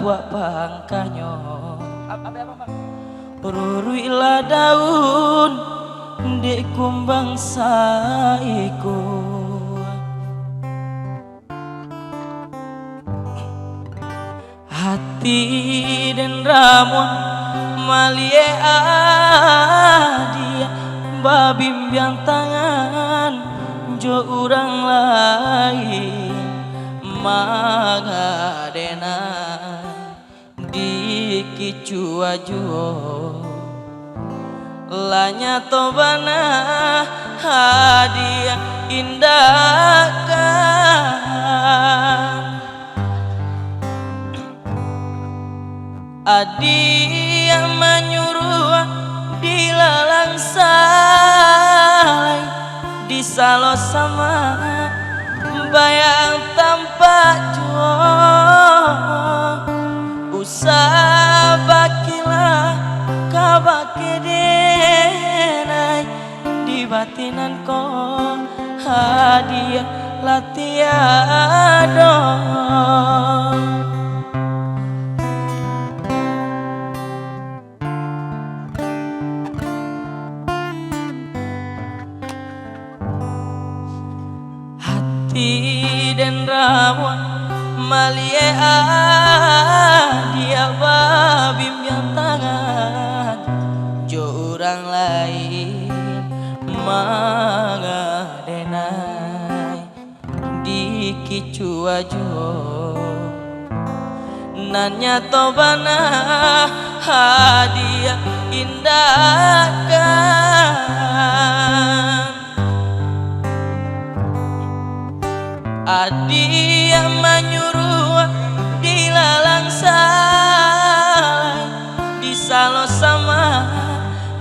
buat pangkanyo ruruilah daun dek kumbang saiku hati dan ramuan malie adia babimbiang tangan jo urang lain magadena di kicua juo lanya tobana hadiah indahkan adi yang menyuruh dilalang salai disalo sama bayang tanpa jual usah bakilah kabake denai di batinan ko hadiah latiado hati dan ramuan malie dia babim yang tangan jo urang lain mangadenai di kicua jo nanya tobana hadiah indahkan adi yang menyuruh dilalang salai disalo sama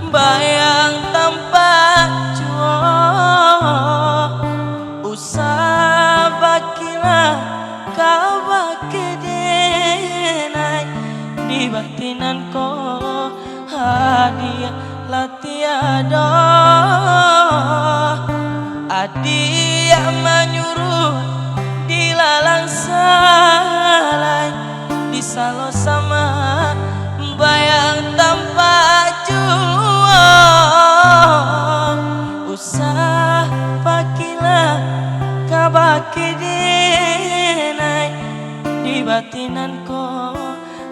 bayang tanpa jual usah bakilah kau bake denai di batinan ko hadiah latiado adi yang menyuruh dilalang salai disalo sama bayang tanpa jual usah pakilah kabake denai di batinan ko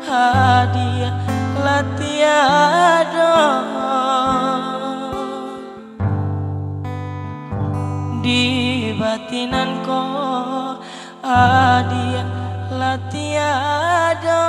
hadiah latiado di batinan ko hadiah latiado